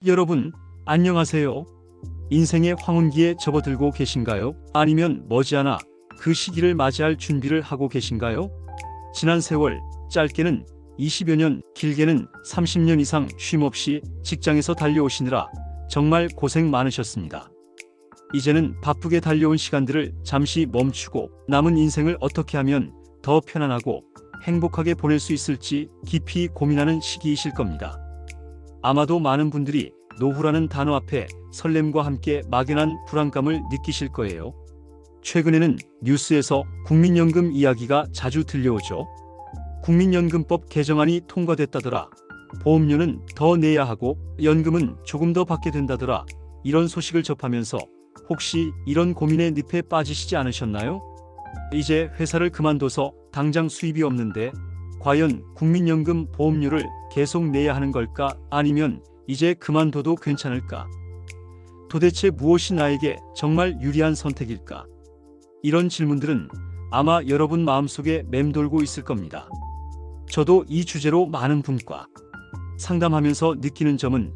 여러분, 안녕하세요. 인생의 황혼기에 접어들고 계신가요? 아니면 머지않아 그 시기를 맞이할 준비를 하고 계신가요? 지난 세월, 짧게는 20여 년, 길게는 30년 이상 쉼없이 직장에서 달려오시느라 정말 고생 많으셨습니다. 이제는 바쁘게 달려온 시간들을 잠시 멈추고 남은 인생을 어떻게 하면 더 편안하고 행복하게 보낼 수 있을지 깊이 고민하는 시기이실 겁니다. 아마도 많은 분들이 노후라는 단어 앞에 설렘과 함께 막연한 불안감을 느끼실 거예요. 최근에는 뉴스에서 국민연금 이야기가 자주 들려오죠. 국민연금법 개정안이 통과됐다더라. 보험료는 더 내야 하고 연금은 조금 더 받게 된다더라. 이런 소식을 접하면서 혹시 이런 고민의 늪에 빠지시지 않으셨나요? 이제 회사를 그만둬서 당장 수입이 없는데 과연 국민연금 보험료를 계속 내야 하는 걸까? 아니면 이제 그만둬도 괜찮을까? 도대체 무엇이 나에게 정말 유리한 선택일까? 이런 질문들은 아마 여러분 마음속에 맴돌고 있을 겁니다. 저도 이 주제로 많은 분과 상담하면서 느끼는 점은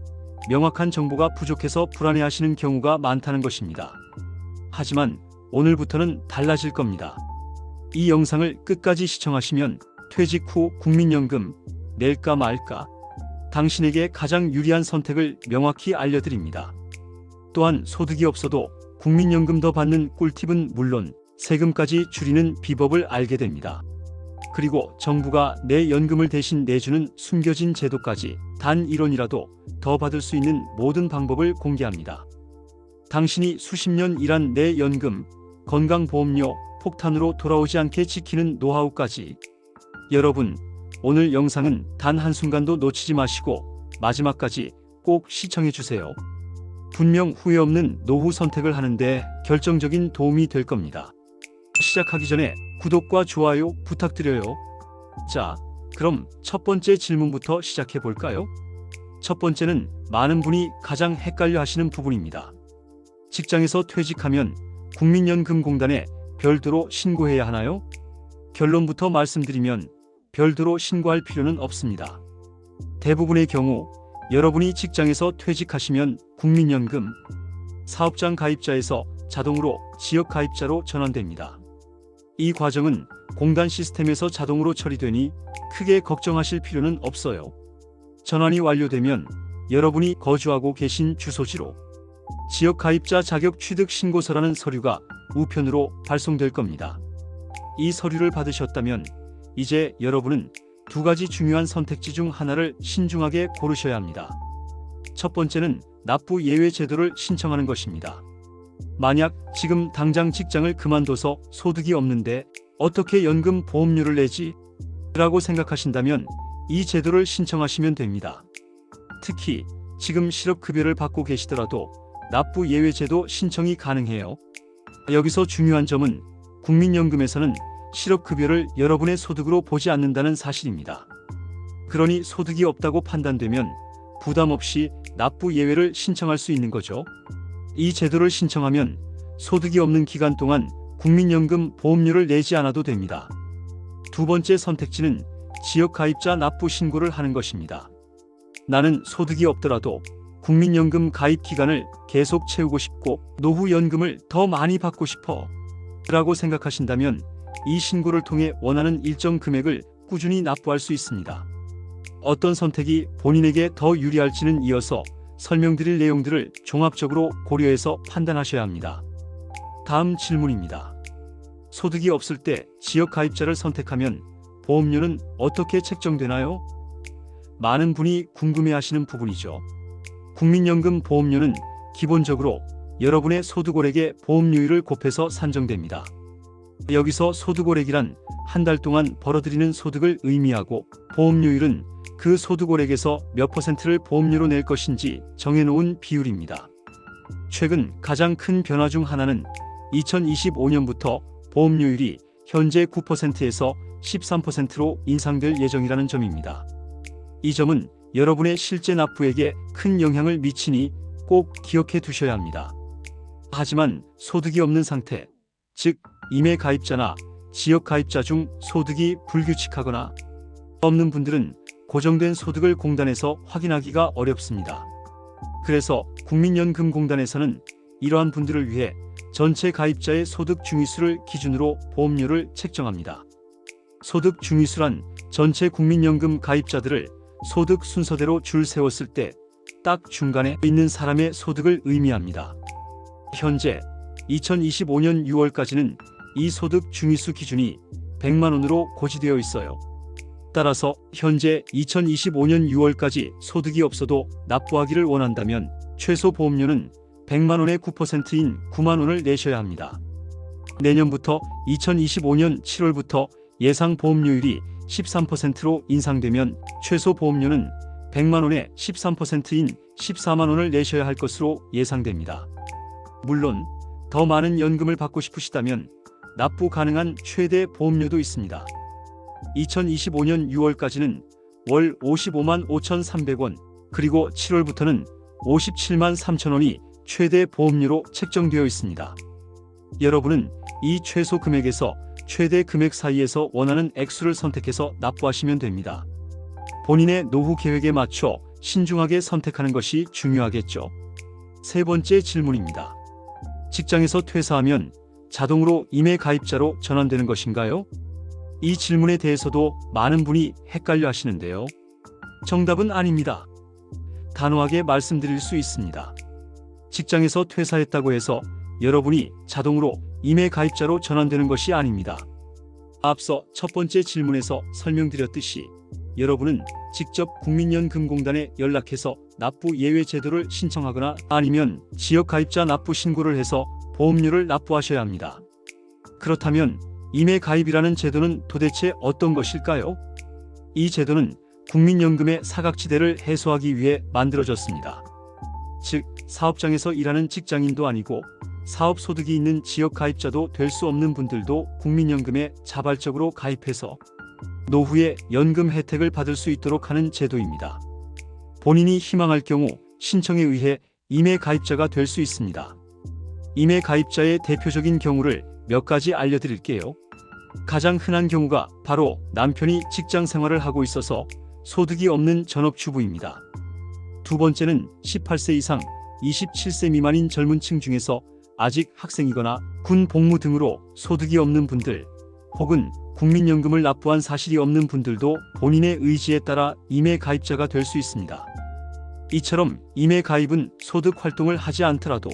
명확한 정보가 부족해서 불안해하시는 경우가 많다는 것입니다. 하지만 오늘부터는 달라질 겁니다. 이 영상을 끝까지 시청하시면 퇴직 후 국민연금 낼까 말까 당신에게 가장 유리한 선택을 명확히 알려드립니다. 또한 소득이 없어도 국민연금 더 받는 꿀팁은 물론 세금까지 줄이는 비법을 알게 됩니다. 그리고 정부가 내 연금을 대신 내주는 숨겨진 제도까지 단 1원이라도 더 받을 수 있는 모든 방법을 공개합니다. 당신이 수십 년 일한 내 연금, 건강보험료, 폭탄으로 돌아오지 않게 지키는 노하우까지. 여러분, 오늘 영상은 단 한순간도 놓치지 마시고 마지막까지 꼭 시청해주세요. 분명 후회 없는 노후 선택을 하는데 결정적인 도움이 될 겁니다. 시작하기 전에 구독과 좋아요 부탁드려요. 자, 그럼 첫 번째 질문부터 시작해 볼까요? 첫 번째는 많은 분이 가장 헷갈려 하시는 부분입니다. 직장에서 퇴직하면 국민연금공단에 별도로 신고해야 하나요? 결론부터 말씀드리면 별도로 신고할 필요는 없습니다. 대부분의 경우 여러분이 직장에서 퇴직하시면 국민연금 사업장 가입자에서 자동으로 지역 가입자로 전환됩니다. 이 과정은 공단 시스템에서 자동으로 처리되니 크게 걱정하실 필요는 없어요. 전환이 완료되면 여러분이 거주하고 계신 주소지로 지역 가입자 자격 취득 신고서라는 서류가 우편으로 발송될 겁니다. 이 서류를 받으셨다면 이제 여러분은 두 가지 중요한 선택지 중 하나를 신중하게 고르셔야 합니다. 첫 번째는 납부 예외 제도를 신청하는 것입니다. 만약 지금 당장 직장을 그만둬서 소득이 없는데 어떻게 연금 보험료를 내지? 라고 생각하신다면 이 제도를 신청하시면 됩니다. 특히 지금 실업급여를 받고 계시더라도 납부 예외 제도 신청이 가능해요. 여기서 중요한 점은 국민연금에서는 실업급여를 여러분의 소득으로 보지 않는다는 사실입니다. 그러니 소득이 없다고 판단되면 부담 없이 납부 예외를 신청할 수 있는 거죠. 이 제도를 신청하면 소득이 없는 기간 동안 국민연금 보험료를 내지 않아도 됩니다. 두 번째 선택지는 지역 가입자 납부 신고를 하는 것입니다. 나는 소득이 없더라도 국민연금 가입 기간을 계속 채우고 싶고 노후 연금을 더 많이 받고 싶어 라고 생각하신다면 이 신고를 통해 원하는 일정 금액을 꾸준히 납부할 수 있습니다. 어떤 선택이 본인에게 더 유리할지는 이어서 설명드릴 내용들을 종합적으로 고려해서 판단하셔야 합니다. 다음 질문입니다. 소득이 없을 때 지역 가입자를 선택하면 보험료는 어떻게 책정되나요? 많은 분이 궁금해하시는 부분이죠. 국민연금 보험료는 기본적으로 여러분의 소득월액의 보험료율을 곱해서 산정됩니다. 여기서 소득월액이란 한 달 동안 벌어들이는 소득을 의미하고 보험료율은 그 소득월액에서 몇 %를 보험료로 낼 것인지 정해놓은 비율입니다. 최근 가장 큰 변화 중 하나는 2025년부터 보험료율이 현재 9%에서 13%로 인상될 예정이라는 점입니다. 이 점은 여러분의 실제 납부액에 큰 영향을 미치니 꼭 기억해 두셔야 합니다. 하지만 소득이 없는 상태, 즉 임의 가입자나 지역 가입자 중 소득이 불규칙하거나 없는 분들은 고정된 소득을 공단에서 확인하기가 어렵습니다. 그래서 국민연금공단에서는 이러한 분들을 위해 전체 가입자의 소득 중위수를 기준으로 보험료를 책정합니다. 소득 중위수란 전체 국민연금 가입자들을 소득 순서대로 줄 세웠을 때 딱 중간에 있는 사람의 소득을 의미합니다. 현재 2025년 6월까지는 이 소득 중위수 기준이 100만 원으로 고지되어 있어요. 따라서 현재 2025년 6월까지 소득이 없어도 납부하기를 원한다면 최소 보험료는 100만 원의 9%인 9만 원을 내셔야 합니다. 내년부터 2025년 7월부터 예상 보험료율이 13%로 인상되면 최소 보험료는 100만 원의 13%인 14만 원을 내셔야 할 것으로 예상됩니다. 물론 더 많은 연금을 받고 싶으시다면 납부 가능한 최대 보험료도 있습니다. 2025년 6월까지는 월 55만 5,300원, 그리고 7월부터는 57만 3천 원이 최대 보험료로 책정되어 있습니다. 여러분은 이 최소 금액에서 최대 금액 사이에서 원하는 액수를 선택해서 납부하시면 됩니다. 본인의 노후 계획에 맞춰 신중하게 선택하는 것이 중요하겠죠. 세 번째 질문입니다. 직장에서 퇴사하면 자동으로 임해 가입자로 전환되는 것인가요? 이 질문에 대해서도 많은 분이 헷갈려 하시는데요. 정답은 아닙니다. 단호하게 말씀드릴 수 있습니다. 직장에서 퇴사했다고 해서 여러분이 자동으로 임해 가입자로 전환되는 것이 아닙니다. 앞서 첫 번째 질문에서 설명드렸듯이 여러분은 직접 국민연금공단에 연락해서 납부 예외 제도를 신청하거나 아니면 지역 가입자 납부 신고를 해서 보험료를 납부하셔야 합니다. 그렇다면 임해 가입이라는 제도는 도대체 어떤 것일까요? 이 제도는 국민연금의 사각지대를 해소하기 위해 만들어졌습니다. 즉, 사업장에서 일하는 직장인도 아니고 사업 소득이 있는 지역 가입자도 될 수 없는 분들도 국민연금에 자발적으로 가입해서 노후에 연금 혜택을 받을 수 있도록 하는 제도입니다. 본인이 희망할 경우 신청에 의해 임해 가입자가 될 수 있습니다. 임해 가입자의 대표적인 경우를 몇 가지 알려드릴게요. 가장 흔한 경우가 바로 남편이 직장 생활을 하고 있어서 소득이 없는 전업주부입니다. 두 번째는 18세 이상 27세 미만인 젊은 층 중에서 아직 학생이거나 군 복무 등으로 소득이 없는 분들, 혹은 국민연금을 납부한 사실이 없는 분들도 본인의 의지에 따라 임해 가입자가 될 수 있습니다. 이처럼 임해 가입은 소득 활동을 하지 않더라도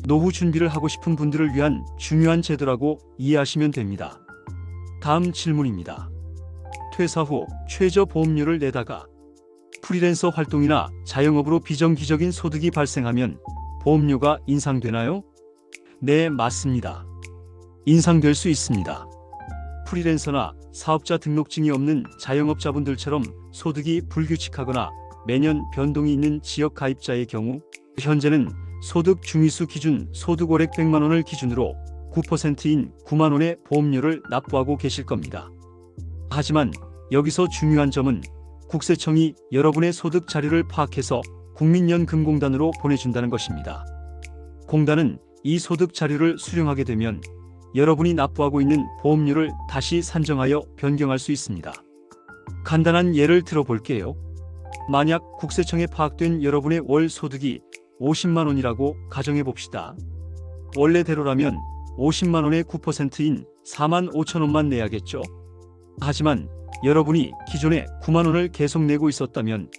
노후 준비를 하고 싶은 분들을 위한 중요한 제도라고 이해하시면 됩니다. 다음 질문입니다. 퇴사 후 최저 보험료를 내다가 프리랜서 활동이나 자영업으로 비정기적인 소득이 발생하면 보험료가 인상되나요? 네, 맞습니다. 인상될 수 있습니다. 프리랜서나 사업자 등록증이 없는 자영업자분들처럼 소득이 불규칙하거나 매년 변동이 있는 지역 가입자의 경우 현재는 소득 중위수 기준 소득월액 100만 원을 기준으로 9%인 9만 원의 보험료를 납부하고 계실 겁니다. 하지만 여기서 중요한 점은 국세청이 여러분의 소득 자료를 파악해서 국민연금공단으로 보내준다는 것입니다. 공단은 이 소득 자료를 수령하게 되면 여러분이 납부하고 있는 보험료를 다시 산정하여 변경할 수 있습니다. 간단한 예를 들어볼게요. 만약 국세청에 파악된 여러분의 월 소득이 50만 원이라고 가정해 봅시다. 원래대로라면 50만 원의 9%인 4만 5천 원만 내야겠죠. 하지만 여러분이 기존에 9만 원을 계속 내고 있었다면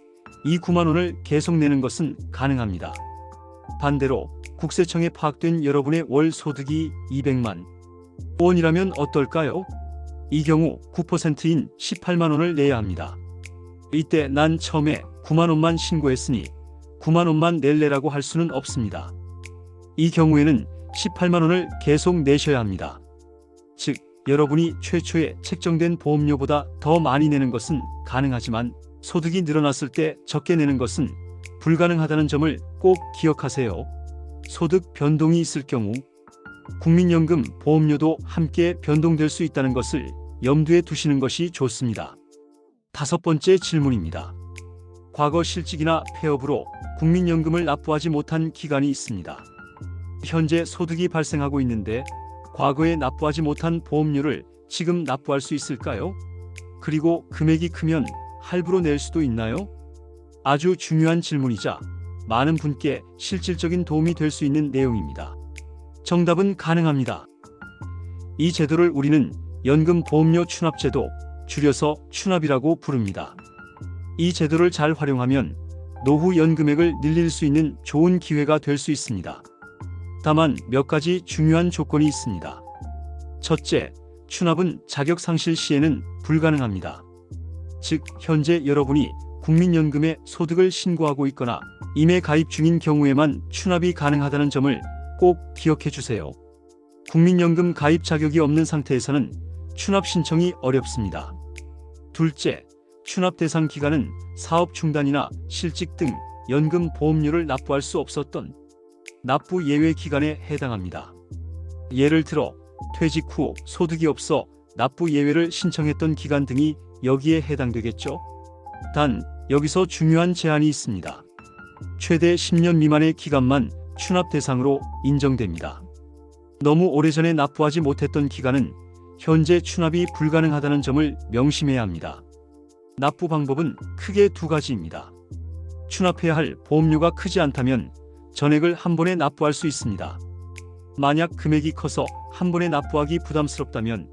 이 9만 원을 계속 내는 것은 가능합니다. 반대로 국세청에 파악된 여러분의 월 소득이 200만 원이라면 어떨까요? 이 경우 9%인 18만 원을 내야 합니다. 이때 난 처음에 9만 원만 신고했으니 9만 원만 낼래라고 할 수는 없습니다. 이 경우에는 18만 원을 계속 내셔야 합니다. 즉, 여러분이 최초에 책정된 보험료보다 더 많이 내는 것은 가능하지만 소득이 늘어났을 때 적게 내는 것은 불가능하다는 점을 꼭 기억하세요. 소득 변동이 있을 경우 국민연금 보험료도 함께 변동될 수 있다는 것을 염두에 두시는 것이 좋습니다. 다섯 번째 질문입니다. 과거 실직이나 폐업으로 국민연금을 납부하지 못한 기간이 있습니다. 현재 소득이 발생하고 있는데 과거에 납부하지 못한 보험료를 지금 납부할 수 있을까요? 그리고 금액이 크면 할부로 낼 수도 있나요? 아주 중요한 질문이자 많은 분께 실질적인 도움이 될 수 있는 내용입니다. 정답은 가능합니다. 이 제도를 우리는 연금보험료 추납제도, 줄여서 추납이라고 부릅니다. 이 제도를 잘 활용하면 노후 연금액을 늘릴 수 있는 좋은 기회가 될 수 있습니다. 다만 몇 가지 중요한 조건이 있습니다. 첫째, 추납은 자격 상실 시에는 불가능합니다. 즉, 현재 여러분이 국민연금에 소득을 신고하고 있거나 임해 가입 중인 경우에만 추납이 가능하다는 점을 꼭 기억해 주세요. 국민연금 가입 자격이 없는 상태에서는 추납 신청이 어렵습니다. 둘째, 추납 대상 기간은 사업 중단이나 실직 등 연금 보험료를 납부할 수 없었던 납부 예외 기간에 해당합니다. 예를 들어 퇴직 후 소득이 없어 납부 예외를 신청했던 기간 등이 여기에 해당되겠죠. 단, 여기서 중요한 제한이 있습니다. 최대 10년 미만의 기간만 추납 대상으로 인정됩니다. 너무 오래전에 납부하지 못했던 기간은 현재 추납이 불가능하다는 점을 명심해야 합니다. 납부 방법은 크게 두 가지입니다. 추납해야 할 보험료가 크지 않다면 전액을 한 번에 납부할 수 있습니다. 만약 금액이 커서 한 번에 납부하기 부담스럽다면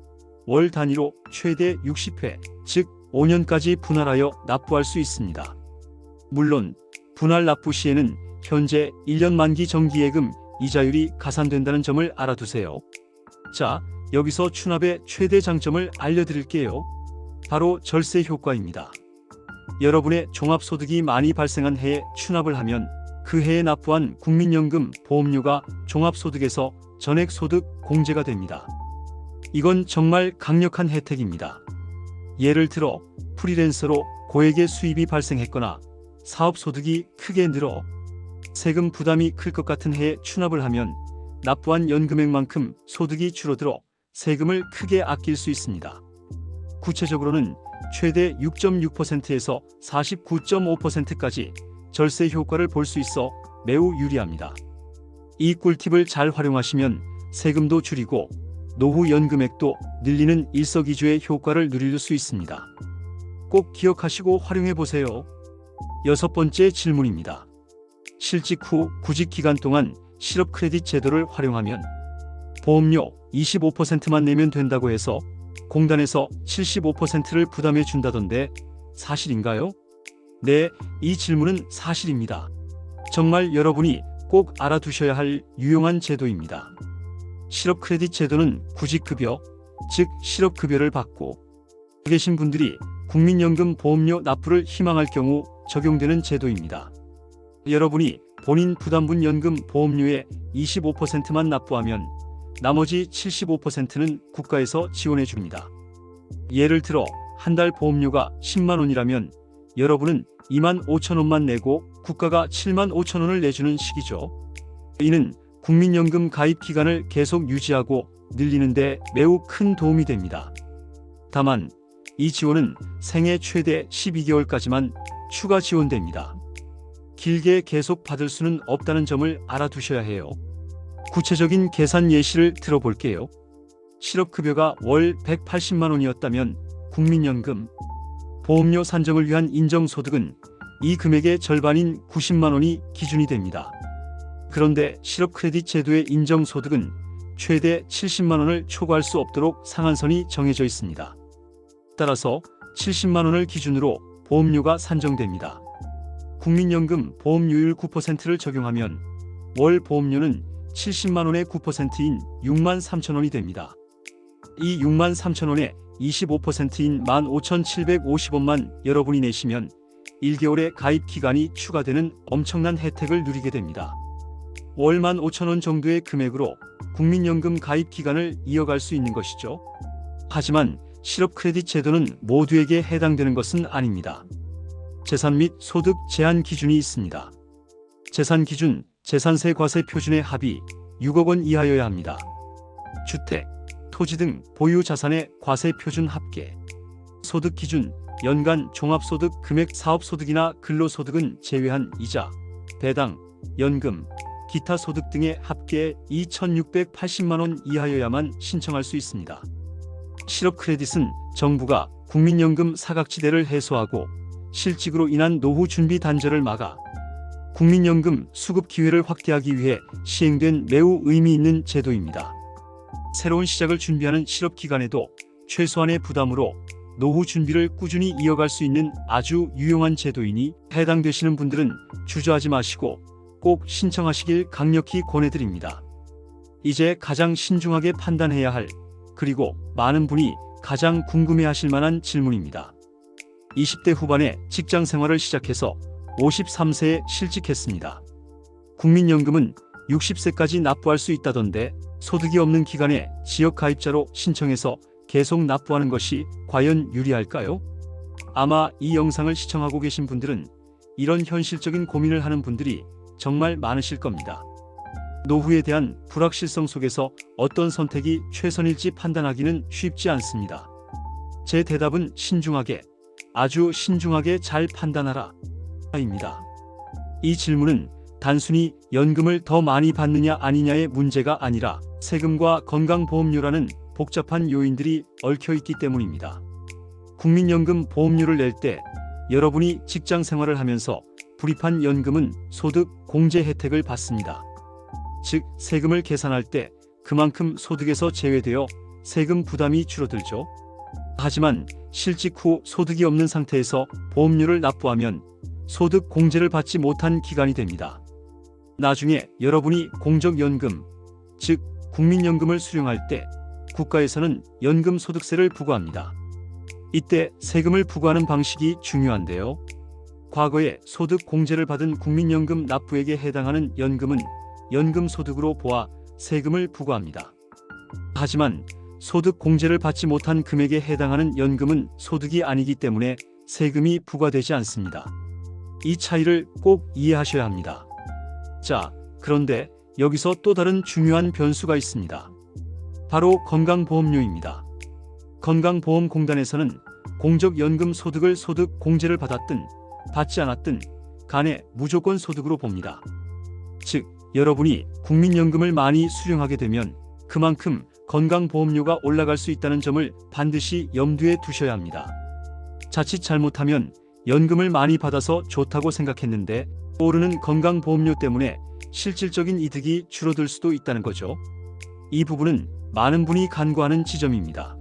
월 단위로 최대 60회, 즉 5년까지 분할하여 납부할 수 있습니다. 물론 분할 납부 시에는 현재 1년 만기 정기예금 이자율이 가산된다는 점을 알아두세요. 자, 여기서 추납의 최대 장점을 알려드릴게요. 바로 절세 효과입니다. 여러분의 종합소득이 많이 발생한 해에 추납을 하면 그 해에 납부한 국민연금 보험료가 종합소득에서 전액소득 공제가 됩니다. 이건 정말 강력한 혜택입니다. 예를 들어 프리랜서로 고액의 수입이 발생했거나 사업소득이 크게 늘어 세금 부담이 클 것 같은 해에 추납을 하면 납부한 연금액만큼 소득이 줄어들어 세금을 크게 아낄 수 있습니다. 구체적으로는 최대 6.6%에서 49.5%까지 절세 효과를 볼 수 있어 매우 유리합니다. 이 꿀팁을 잘 활용하시면 세금도 줄이고 노후 연금액도 늘리는 일석이조의 효과를 누릴 수 있습니다. 꼭 기억하시고 활용해 보세요. 여섯 번째 질문입니다. 실직 후 구직 기간 동안 실업 크레딧 제도를 활용하면 보험료 25%만 내면 된다고 해서 공단에서 75%를 부담해 준다던데 사실인가요? 네, 이 질문은 사실입니다. 정말 여러분이 꼭 알아두셔야 할 유용한 제도입니다. 실업 크레딧 제도는 구직급여, 즉 실업급여를 받고 계신 분들이 국민연금 보험료 납부를 희망할 경우 적용되는 제도입니다. 여러분이 본인 부담분 연금 보험료의 25%만 납부하면 나머지 75%는 국가에서 지원해 줍니다. 예를 들어 한 달 보험료가 10만 원이라면 여러분은 2만 5천 원만 내고 국가가 7만 5천 원을 내주는 식이죠. 이는 국민연금 가입 기간을 계속 유지하고 늘리는 데 매우 큰 도움이 됩니다. 다만 이 지원은 생애 최대 12개월까지만 추가 지원됩니다. 길게 계속 받을 수는 없다는 점을 알아두셔야 해요. 구체적인 계산 예시를 들어볼게요. 실업급여가 월 180만 원이었다면 국민연금 보험료 산정을 위한 인정소득은 이 금액의 절반인 90만 원이 기준이 됩니다. 그런데 실업크레딧 제도의 인정소득은 최대 70만 원을 초과할 수 없도록 상한선이 정해져 있습니다. 따라서 70만 원을 기준으로 보험료가 산정됩니다. 국민연금 보험료율 9%를 적용하면 월 보험료는 70만 원의 9%인 6만 3천 원이 됩니다. 이 6만 3천 원의 25%인 15,750원만 여러분이 내시면 1개월의 가입 기간이 추가되는 엄청난 혜택을 누리게 됩니다. 월 15,000원 정도의 금액으로 국민연금 가입 기간을 이어갈 수 있는 것이죠. 하지만 실업 크레딧 제도는 모두에게 해당되는 것은 아닙니다. 재산 및 소득 제한 기준이 있습니다. 재산 기준, 재산세 과세 표준의 합이 6억 원 이하여야 합니다. 주택, 토지 등 보유 자산의 과세 표준 합계. 소득 기준, 연간 종합소득 금액 사업소득이나 근로소득은 제외한 이자, 배당, 연금, 기타 소득 등의 합계 2,680만 원 이하여야만 신청할 수 있습니다. 실업 크레딧은 정부가 국민연금 사각지대를 해소하고 실직으로 인한 노후 준비 단절을 막아 국민연금 수급 기회를 확대하기 위해 시행된 매우 의미 있는 제도입니다. 새로운 시작을 준비하는 실업기간에도 최소한의 부담으로 노후 준비를 꾸준히 이어갈 수 있는 아주 유용한 제도이니 해당되시는 분들은 주저하지 마시고 꼭 신청하시길 강력히 권해드립니다. 이제 가장 신중하게 판단해야 할, 그리고 많은 분이 가장 궁금해하실 만한 질문입니다. 20대 후반에 직장 생활을 시작해서 53세에 실직했습니다. 국민연금은 60세까지 납부할 수 있다던데 소득이 없는 기간에 지역가입자로 신청해서 계속 납부하는 것이 과연 유리할까요? 아마 이 영상을 시청하고 계신 분들은 이런 현실적인 고민을 하는 분들이 정말 많으실 겁니다. 노후에 대한 불확실성 속에서 어떤 선택이 최선일지 판단하기는 쉽지 않습니다. 제 대답은 신중하게, 아주 신중하게 잘 판단하라 입니다. 이 질문은 단순히 연금을 더 많이 받느냐 아니냐의 문제가 아니라 세금과 건강보험료라는 복잡한 요인들이 얽혀 있기 때문입니다. 국민연금 보험료를 낼 때 여러분이 직장 생활을 하면서 불입한 연금은 소득 공제 혜택을 받습니다. 즉, 세금을 계산할 때 그만큼 소득에서 제외되어 세금 부담이 줄어들죠. 하지만 실직 후 소득이 없는 상태에서 보험료를 납부하면 소득 공제를 받지 못한 기간이 됩니다. 나중에 여러분이 공적연금, 즉 국민연금을 수령할 때 국가에서는 연금소득세를 부과합니다. 이때 세금을 부과하는 방식이 중요한데요. 과거에 소득 공제를 받은 국민연금 납부액에 해당하는 연금은 연금소득으로 보아 세금을 부과합니다. 하지만 소득 공제를 받지 못한 금액에 해당하는 연금은 소득이 아니기 때문에 세금이 부과되지 않습니다. 이 차이를 꼭 이해하셔야 합니다. 자, 그런데 여기서 또 다른 중요한 변수가 있습니다. 바로 건강보험료입니다. 건강보험공단에서는 공적연금 소득을 소득 공제를 받았든 받지 않았든 간에 무조건 소득으로 봅니다. 즉, 여러분이 국민연금을 많이 수령하게 되면 그만큼 건강보험료가 올라갈 수 있다는 점을 반드시 염두에 두셔야 합니다. 자칫 잘못하면 연금을 많이 받아서 좋다고 생각했는데 오르는 건강보험료 때문에 실질적인 이득이 줄어들 수도 있다는 거죠. 이 부분은 많은 분이 간과하는 지점입니다.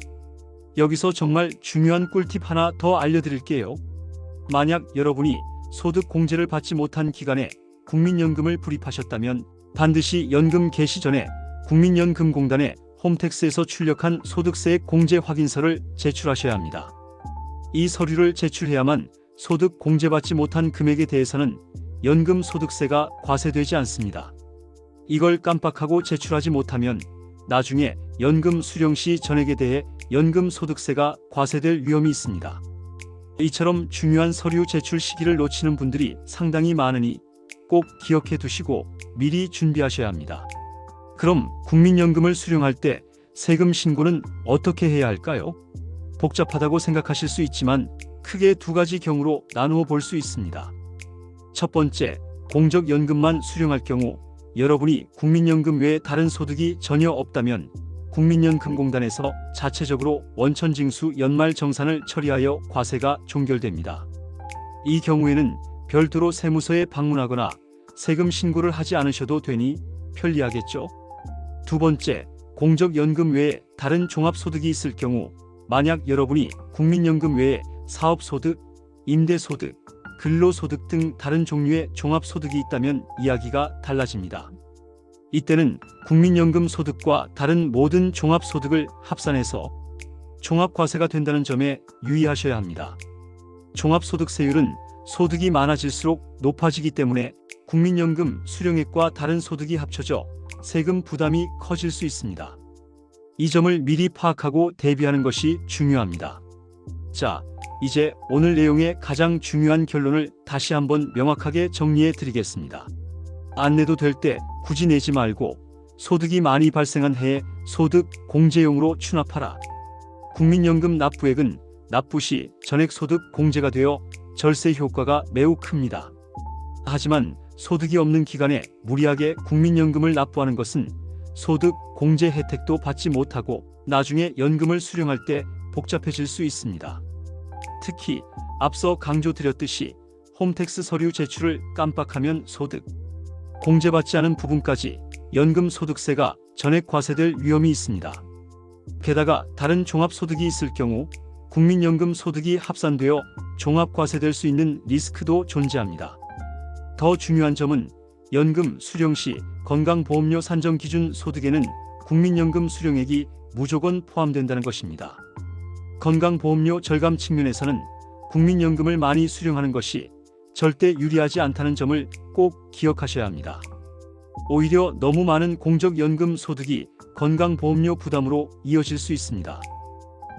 여기서 정말 중요한 꿀팁 하나 더 알려드릴게요. 만약 여러분이 소득 공제를 받지 못한 기간에 국민연금을 불입하셨다면 반드시 연금 개시 전에 국민연금공단에 홈택스에서 출력한 소득세액 공제 확인서를 제출하셔야 합니다. 이 서류를 제출해야만 소득 공제받지 못한 금액에 대해서는 연금소득세가 과세되지 않습니다. 이걸 깜빡하고 제출하지 못하면 나중에 연금 수령 시 전액에 대해 연금소득세가 과세될 위험이 있습니다. 이처럼 중요한 서류 제출 시기를 놓치는 분들이 상당히 많으니 꼭 기억해 두시고 미리 준비하셔야 합니다. 그럼 국민연금을 수령할 때 세금 신고는 어떻게 해야 할까요? 복잡하다고 생각하실 수 있지만 크게 두 가지 경우로 나누어 볼 수 있습니다. 첫 번째, 공적연금만 수령할 경우 여러분이 국민연금 외에 다른 소득이 전혀 없다면 국민연금공단에서 자체적으로 원천징수 연말정산을 처리하여 과세가 종결됩니다. 이 경우에는 별도로 세무서에 방문하거나 세금 신고를 하지 않으셔도 되니 편리하겠죠. 두 번째, 공적연금 외에 다른 종합소득이 있을 경우 만약 여러분이 국민연금 외에 사업소득, 임대소득, 근로소득 등 다른 종류의 종합소득이 있다면 이야기가 달라집니다. 이때는 국민연금 소득과 다른 모든 종합소득을 합산해서 종합과세가 된다는 점에 유의하셔야 합니다. 종합소득세율은 소득이 많아질수록 높아지기 때문에 국민연금 수령액과 다른 소득이 합쳐져 세금 부담이 커질 수 있습니다. 이 점을 미리 파악하고 대비하는 것이 중요합니다. 자, 이제 오늘 내용의 가장 중요한 결론을 다시 한번 명확하게 정리해 드리겠습니다. 안 내도 될 때 굳이 내지 말고 소득이 많이 발생한 해에 소득 공제용으로 추납하라. 국민연금 납부액은 납부 시 전액 소득 공제가 되어 절세 효과가 매우 큽니다. 하지만 소득이 없는 기간에 무리하게 국민연금을 납부하는 것은 소득 공제 혜택도 받지 못하고 나중에 연금을 수령할 때 복잡해질 수 있습니다. 특히 앞서 강조드렸듯이 홈택스 서류 제출을 깜빡하면 소득, 공제받지 않은 부분까지 연금 소득세가 전액 과세될 위험이 있습니다. 게다가 다른 종합소득이 있을 경우 국민연금 소득이 합산되어 종합과세될 수 있는 리스크도 존재합니다. 더 중요한 점은 연금 수령 시 건강보험료 산정 기준 소득에는 국민연금 수령액이 무조건 포함된다는 것입니다. 건강보험료 절감 측면에서는 국민연금을 많이 수령하는 것이 절대 유리하지 않다는 점을 꼭 기억하셔야 합니다. 오히려 너무 많은 공적연금 소득이 건강보험료 부담으로 이어질 수 있습니다.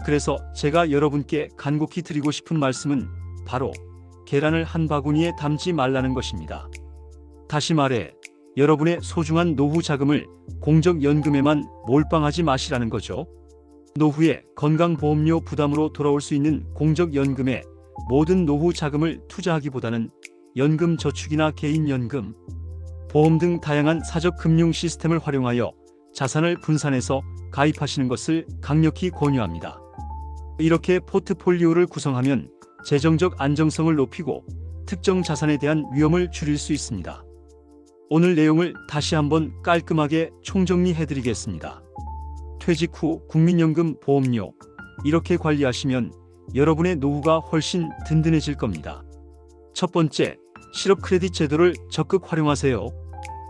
그래서 제가 여러분께 간곡히 드리고 싶은 말씀은 바로 계란을 한 바구니에 담지 말라는 것입니다. 다시 말해 여러분의 소중한 노후 자금을 공적연금에만 몰빵하지 마시라는 거죠. 노후에 건강보험료 부담으로 돌아올 수 있는 공적연금에 모든 노후 자금을 투자하기보다는 연금저축이나 개인연금, 보험 등 다양한 사적 금융 시스템을 활용하여 자산을 분산해서 가입하시는 것을 강력히 권유합니다. 이렇게 포트폴리오를 구성하면 재정적 안정성을 높이고 특정 자산에 대한 위험을 줄일 수 있습니다. 오늘 내용을 다시 한번 깔끔하게 총정리해드리겠습니다. 퇴직 후 국민연금 보험료, 이렇게 관리하시면 여러분의 노후가 훨씬 든든해질 겁니다. 첫 번째, 실업 크레딧 제도를 적극 활용하세요.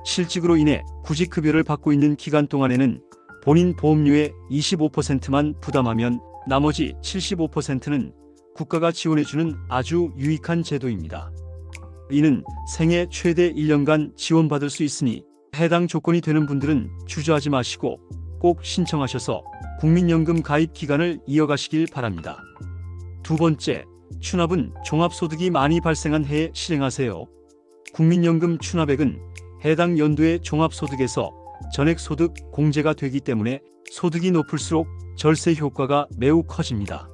실직으로 인해 구직급여를 받고 있는 기간 동안에는 본인 보험료의 25%만 부담하면 나머지 75%는 국가가 지원해주는 아주 유익한 제도입니다. 이는 생애 최대 1년간 지원받을 수 있으니 해당 조건이 되는 분들은 주저하지 마시고 꼭 신청하셔서 국민연금 가입 기간을 이어가시길 바랍니다. 두 번째, 추납은 종합소득이 많이 발생한 해에 실행하세요. 국민연금 추납액은 해당 연도의 종합소득에서 전액소득 공제가 되기 때문에 소득이 높을수록 절세 효과가 매우 커집니다.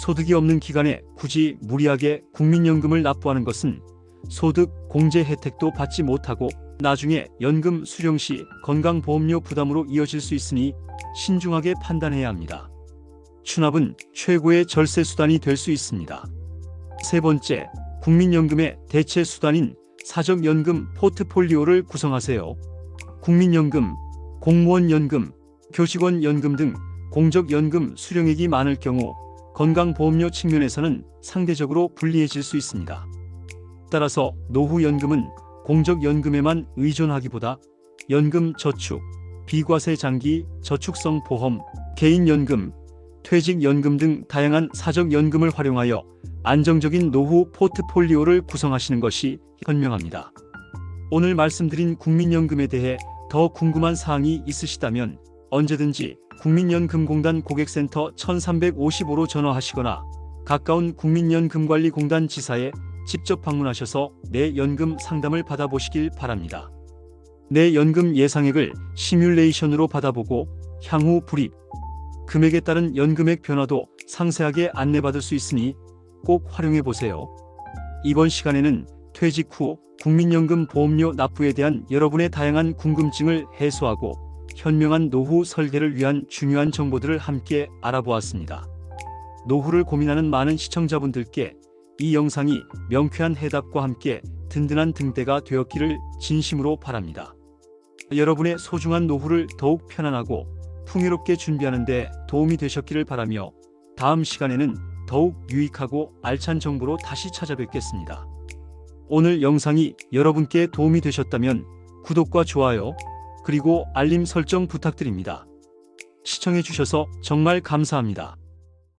소득이 없는 기간에 굳이 무리하게 국민연금을 납부하는 것은 소득 공제 혜택도 받지 못하고 나중에 연금 수령 시 건강보험료 부담으로 이어질 수 있으니 신중하게 판단해야 합니다. 추납은 최고의 절세 수단이 될 수 있습니다. 세 번째, 국민연금의 대체 수단인 사적연금 포트폴리오를 구성하세요. 국민연금, 공무원연금, 교직원연금 등 공적연금 수령액이 많을 경우 건강보험료 측면에서는 상대적으로 불리해질 수 있습니다. 따라서 노후연금은 공적연금에만 의존하기보다 연금저축, 비과세 장기 저축성 보험, 개인연금, 퇴직연금 등 다양한 사적연금을 활용하여 안정적인 노후 포트폴리오를 구성하시는 것이 현명합니다. 오늘 말씀드린 국민연금에 대해 더 궁금한 사항이 있으시다면 언제든지 국민연금공단 고객센터 1355로 전화하시거나 가까운 국민연금관리공단 지사에 직접 방문하셔서 내 연금 상담을 받아보시길 바랍니다. 내 연금 예상액을 시뮬레이션으로 받아보고 향후 불입, 금액에 따른 연금액 변화도 상세하게 안내받을 수 있으니 꼭 활용해보세요. 이번 시간에는 퇴직 후 국민연금 보험료 납부에 대한 여러분의 다양한 궁금증을 해소하고 현명한 노후 설계를 위한 중요한 정보들을 함께 알아보았습니다. 노후를 고민하는 많은 시청자분들께 이 영상이 명쾌한 해답과 함께 든든한 등대가 되었기를 진심으로 바랍니다. 여러분의 소중한 노후를 더욱 편안하고 풍요롭게 준비하는 데 도움이 되셨기를 바라며 다음 시간에는 더욱 유익하고 알찬 정보로 다시 찾아뵙겠습니다. 오늘 영상이 여러분께 도움이 되셨다면 구독과 좋아요, 그리고 알림 설정 부탁드립니다. 시청해주셔서 정말 감사합니다.